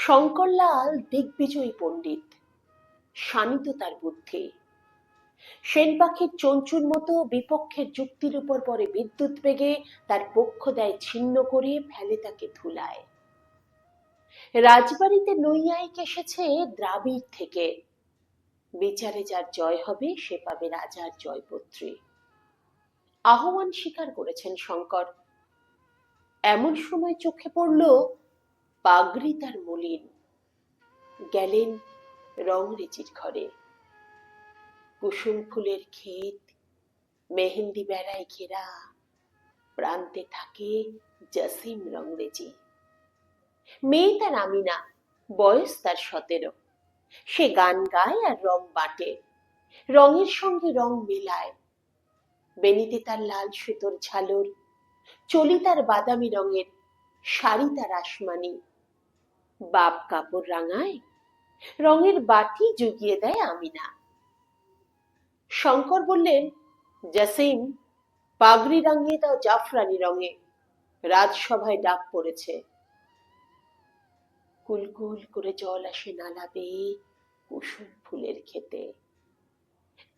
শঙ্করলাল দিগ্বিজয়ী পণ্ডিত, শানিত তার বুদ্ধি। সেন পাখির চঞ্চুর মতো বিপক্ষের যুক্তির উপর পরে বিদ্যুৎ বেগে তার পক্ষ দেয় ছিন্ন করে ফেলে তাকে ধুলায়। রাজবাড়িতে নৈয়ায়িক এসেছে দ্রাবিড় থেকে, বিচারে যার জয় হবে সে পাবে রাজার জয়পত্রী। আহ্বান স্বীকার করেছেন শঙ্কর। এমন সময় চোখে পড়ল পাগড়ি তার মলিন। গেলেন রংরেজির ঘরে। কুসুম ফুলের ক্ষেত, মেহেন্দি বেড়ায় ঘেরা, প্রান্তে থাকে জসিম রংরেজি। মেয়ে তার আমিনা, বয়স তার 17। সে গান গায় আর রং বাটে, রঙের সঙ্গে রং মেলায়। বেনিতে তার লাল সুতোর ঝালর, চলি তার বাদামি রঙের, শাড়ি তার আসমানি। বাপ কাপড় রাঙায়, রঙের বাটি জুগিয়ে দেয় আমিনা। শঙ্কর বললেন, জসিম, পাগড়ি রাঙিয়ে দাও জাফরানি রঙে, রাজসভায় ডাক পড়েছে। কুলকুল করে জল আসে নালা বেয়ে কুসুম ফুলের ক্ষেতে।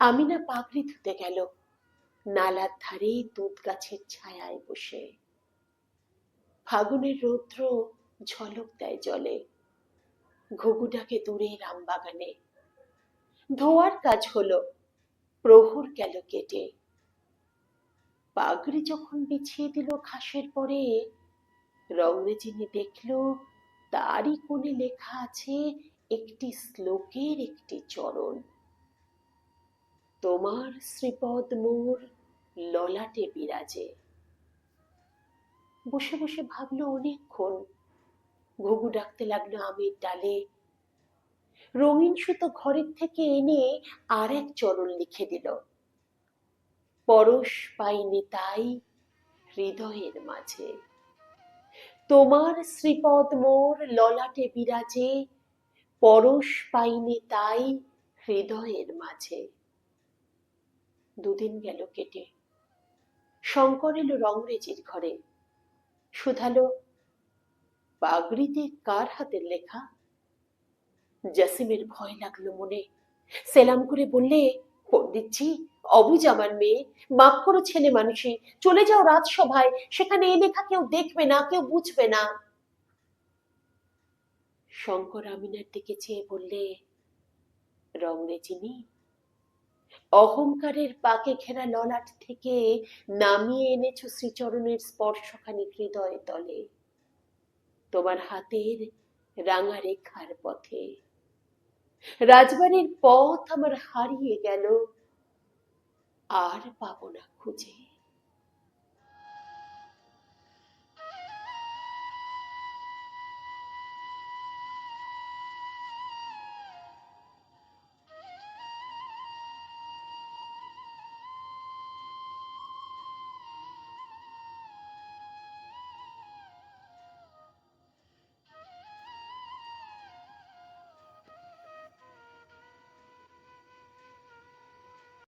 আমিনা পাগড়ি ধুতে গেল, নালার ধারে তুঁত গাছের ছায়ায় বসে। ফাগুনের রৌদ্র ঝলক দেয় জলে, ঘুঘু ডাকে দূরের আমবাগানে। ধোয়ার কাজ হলো, প্রহর গেল কেটে। পাগড়ি যখন বিছিয়ে দিল ঘাসের পরে, রংরেজিনী দেখল তারই কোণে লেখা আছে একটি শ্লোকের একটি চরণ। তোমার শ্রীপদ মোর ললাটে বিরাজে। বসে বসে ভাবলো অনেকক্ষণ। ঘুঘু ডাকতে লাগলো আমের ডালে। রঙিন সুতো ঘরের থেকে এনে আর এক চরণ লিখে দিল, পরশ পাইনি তাই হৃদয়ের মাঝে। তোমার শ্রীপদ মোর ললাটে বিরাজে, পরশ পাইনি তাই হৃদয়ের মাঝে। দুদিন গেল কেটে। শঙ্কর এলো রংরেজির ঘরে, শুধালো, পাগড়িতে কার হাতের লেখা? জসিমের ভয় লাগলো মনে। সেলাম করে বললে, পণ্ডিতজি, অবুঝ আমার মেয়ে, মাফ করো ছেলে মানুষই, চলে যাও রাজসভায়, সেখানে এ লেখা কেউ দেখবে না, কেউ বুঝবে না। শঙ্কর আমিনার দিকে চেয়ে বললে, রংরেজিনী, অহংকারের পাকে ঘেরা ললাট থেকে নামিয়ে এনেছো শ্রীচরণের স্পর্শখানি হৃদয় তলে, তোমার হাতের রাঙা রেখার পথে। রাজবাড়ির পথ আমার হারিয়ে গেল, আর পাবো না খুঁজে।